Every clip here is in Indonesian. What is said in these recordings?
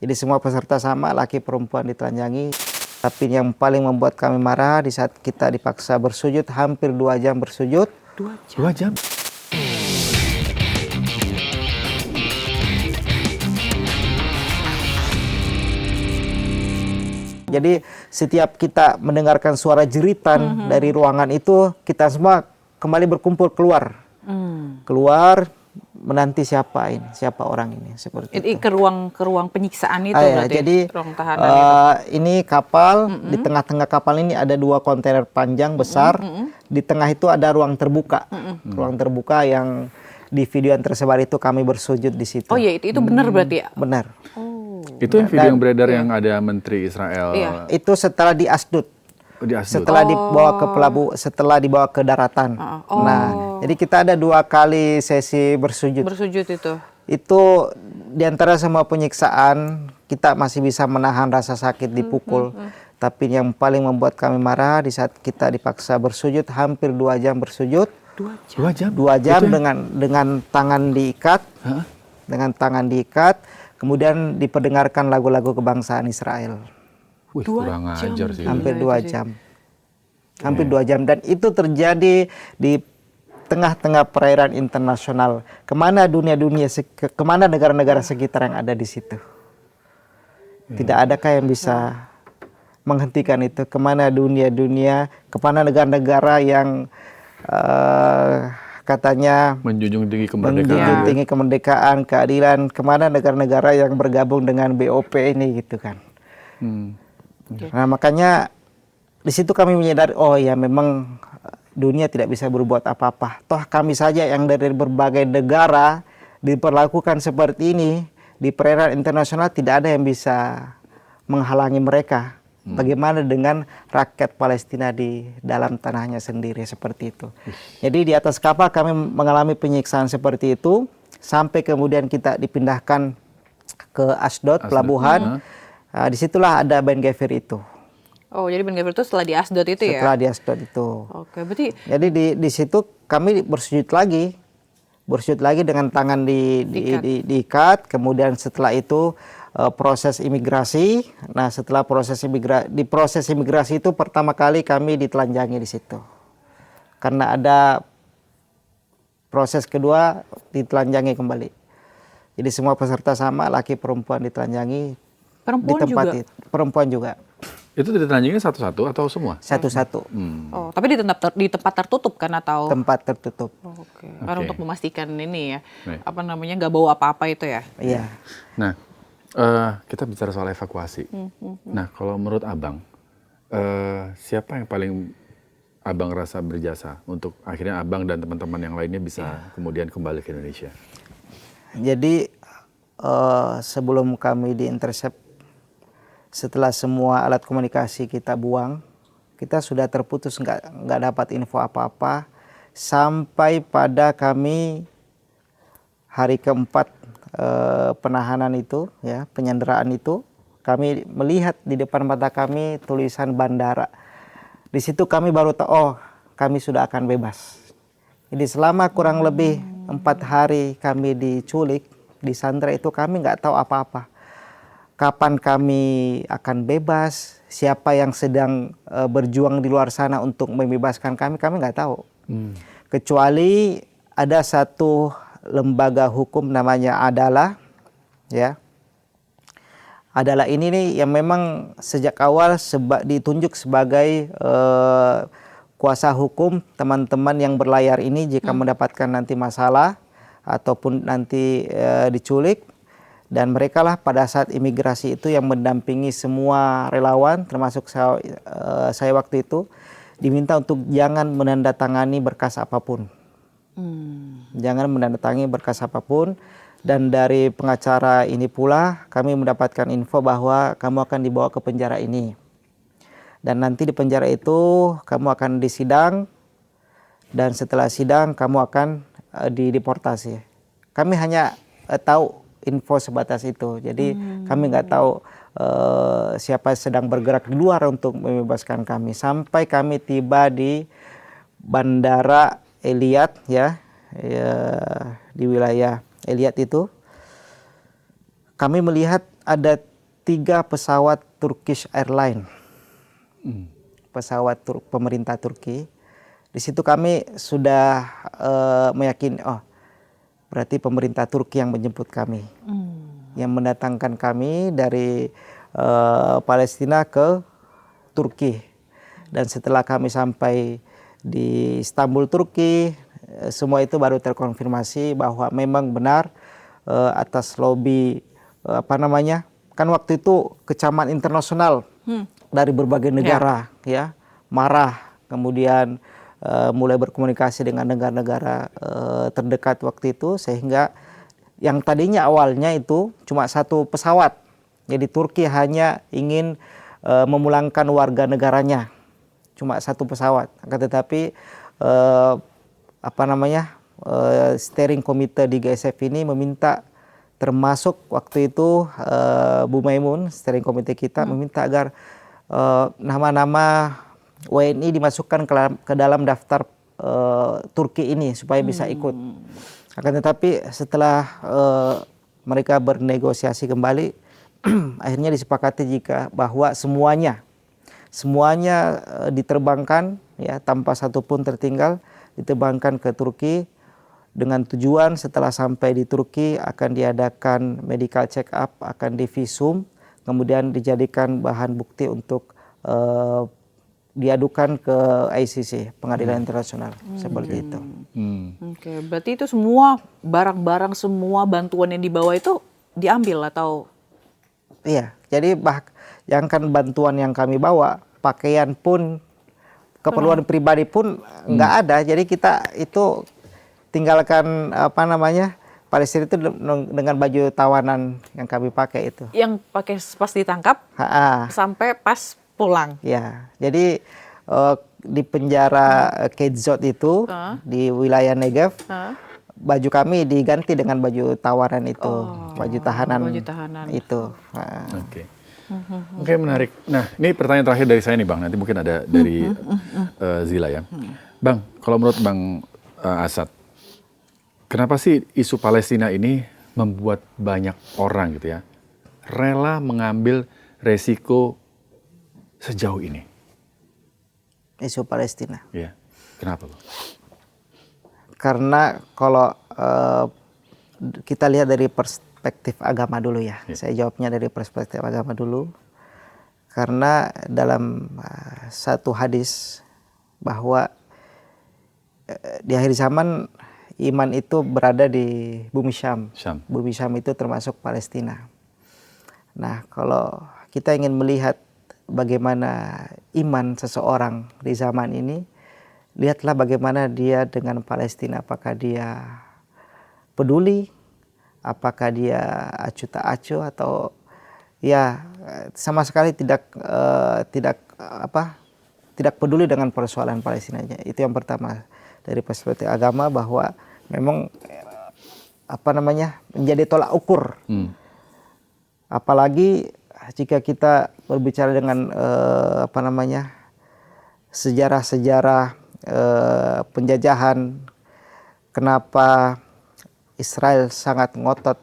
Jadi semua peserta sama, laki perempuan ditelanjangi. Tapi yang paling membuat kami marah di saat kita dipaksa bersujud, hampir 2 jam bersujud. 2 jam? Jadi setiap kita mendengarkan suara jeritan dari ruangan itu, kita semua kembali berkumpul keluar. Keluar menanti siapa orang ini, seperti itu. Ke ruang penyiksaan itu Ya, berarti. jadi Ruang tahanan itu. ini kapal, di tengah-tengah kapal ini ada 2 kontainer panjang besar. Di tengah itu ada ruang terbuka. Ruang terbuka yang di video yang tersebar itu kami bersujud di situ. Oh iya, itu benar berarti ya? Benar. Itu yang video yang beredar yang ada Menteri Israel. Iya. Itu setelah di Asdod. Di Asdod. Setelah dibawa ke setelah dibawa ke daratan. Nah, jadi kita ada 2 kali sesi bersujud. Bersujud itu. Itu diantara semua penyiksaan, kita masih bisa menahan rasa sakit dipukul. Tapi yang paling membuat kami marah di saat kita dipaksa bersujud, hampir 2 jam bersujud. 2 jam? 2 jam dengan tangan diikat. Dengan tangan diikat, kemudian diperdengarkan lagu-lagu kebangsaan Israel. Wih, kurang ajar sih. Hampir 2 jam. Hampir 2 jam. Dan itu terjadi di tengah-tengah perairan internasional. Kemana kemana negara-negara sekitar yang ada di situ? Tidak adakah yang bisa menghentikan itu? Kemana dunia, kemana negara-negara yang katanya Menjunjung tinggi kemerdekaan, keadilan, kemana negara-negara yang bergabung dengan BOP ini gitu kan? Nah, makanya di situ kami menyadari, oh ya memang dunia tidak bisa berbuat apa-apa. Toh kami saja yang dari berbagai negara diperlakukan seperti ini, di perairan internasional tidak ada yang bisa menghalangi mereka. Bagaimana dengan rakyat Palestina di dalam tanahnya sendiri, seperti itu. Jadi di atas kapal kami mengalami penyiksaan seperti itu, sampai kemudian kita dipindahkan ke Asdod, pelabuhan. Disitulah ada Ben Gvir itu. Oh, jadi Ben Gvir itu setelah di Asdod itu ya? Setelah di Asdod itu. Oke, berarti. Jadi di situ kami bersujud lagi dengan tangan diikat. Kemudian setelah itu proses imigrasi. Nah, setelah proses imigrasi itu pertama kali kami ditelanjangi di situ. Karena ada proses kedua ditelanjangi kembali. Jadi semua peserta sama, laki perempuan ditelanjangi. Perempuan juga. Itu ditelanjangi satu-satu atau semua? Satu-satu. Oh, tapi di tempat tertutup kan atau? Tempat tertutup. Oh, oke. Karena untuk memastikan ini ya, nggak bawa apa-apa itu ya? Iya. Nah, kita bicara soal evakuasi. Nah, kalau menurut Abang, siapa yang paling Abang rasa berjasa untuk akhirnya Abang dan teman-teman yang lainnya bisa kemudian kembali ke Indonesia? Jadi sebelum kami diintercept, setelah semua alat komunikasi kita buang, kita sudah terputus, nggak dapat info apa-apa, sampai pada kami hari keempat penahanan itu, ya, penyanderaan itu, kami melihat di depan mata kami tulisan bandara. Di situ kami baru tahu, oh, kami sudah akan bebas. Jadi selama kurang lebih 4 hari kami diculik, disandra itu kami nggak tahu apa-apa. Kapan kami akan bebas, siapa yang sedang berjuang di luar sana untuk membebaskan kami nggak tahu. Kecuali ada satu lembaga hukum namanya Adalah, ya. Adalah ini nih yang memang sejak awal ditunjuk sebagai kuasa hukum teman-teman yang berlayar ini jika mendapatkan nanti masalah ataupun nanti diculik. Dan mereka lah pada saat imigrasi itu yang mendampingi semua relawan, termasuk saya waktu itu, diminta untuk jangan menandatangani berkas apapun. Jangan menandatangani berkas apapun. Dan dari pengacara ini pula kami mendapatkan info bahwa kamu akan dibawa ke penjara ini. Dan nanti di penjara itu kamu akan disidang. Dan setelah sidang kamu akan dideportasi. Kami hanya tahu info sebatas itu. Jadi kami nggak tahu siapa sedang bergerak di luar untuk membebaskan kami. Sampai kami tiba di Bandara Eilat, ya, di wilayah Eilat itu. Kami melihat ada 3 pesawat Turkish Airlines, pesawat pemerintah Turki. Di situ kami sudah meyakini, oh berarti pemerintah Turki yang menjemput kami, yang mendatangkan kami dari Palestina ke Turki. Dan setelah kami sampai di Istanbul, Turki, semua itu baru terkonfirmasi bahwa memang benar atas lobby kan waktu itu kecaman internasional dari berbagai negara ya marah, kemudian mulai berkomunikasi dengan negara-negara terdekat waktu itu, sehingga yang tadinya awalnya itu cuma 1 pesawat. Jadi Turki hanya ingin memulangkan warga negaranya, cuma 1 pesawat. Akan tetapi steering committee di GSF ini meminta, termasuk waktu itu Bu Maimun, steering committee kita meminta agar nama-nama WNI dimasukkan ke dalam daftar Turki ini supaya bisa ikut. Akan tetapi setelah mereka bernegosiasi kembali, akhirnya disepakati bahwa semuanya diterbangkan ya tanpa satupun tertinggal, diterbangkan ke Turki dengan tujuan setelah sampai di Turki akan diadakan medical check up, akan divisum, kemudian dijadikan bahan bukti untuk diadukan ke ICC, Pengadilan Internasional, seperti itu. Oke, berarti itu semua barang-barang, semua bantuan yang dibawa itu diambil atau? Iya, jadi jangankan bantuan yang kami bawa, pakaian pun, keperluan pribadi pun nggak ada. Jadi kita itu tinggalkan Palestina itu dengan baju tawanan yang kami pakai itu. Yang pakai pas ditangkap sampai pas pulang. Ya, jadi di penjara Kedzot itu di wilayah Negev, baju kami diganti dengan baju tawanan itu, baju tahanan itu. Oke, menarik. Nah, ini pertanyaan terakhir dari saya nih Bang. Nanti mungkin ada dari Zila ya. Bang, kalau menurut Bang Asad, kenapa sih isu Palestina ini membuat banyak orang gitu ya rela mengambil resiko sejauh ini? Isu Palestina. Iya. Kenapa, Bang? Karena kalau kita lihat dari perspektif agama dulu ya. Saya jawabnya dari perspektif agama dulu. Karena dalam satu hadis bahwa di akhir zaman iman itu berada di bumi Syam. Bumi Syam itu termasuk Palestina. Nah, kalau kita ingin melihat bagaimana iman seseorang di zaman ini, lihatlah bagaimana dia dengan Palestina. Apakah dia peduli, apakah dia acuh tak acuh, atau ya sama sekali tidak peduli dengan persoalan Palestinanya. Itu yang pertama dari perspektif agama, bahwa memang menjadi tolak ukur. Apalagi jika kita berbicara dengan sejarah-sejarah penjajahan, kenapa Israel sangat ngotot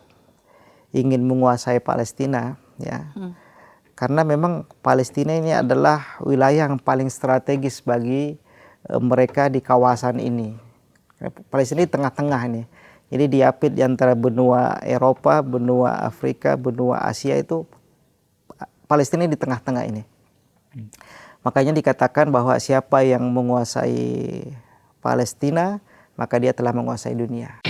ingin menguasai Palestina ya. Karena memang Palestina ini adalah wilayah yang paling strategis bagi mereka di kawasan ini. Palestina di tengah-tengah nih. Jadi diapit di antara benua Eropa, benua Afrika, benua Asia, itu Palestina di tengah-tengah ini. Makanya dikatakan bahwa siapa yang menguasai Palestina, maka dia telah menguasai dunia.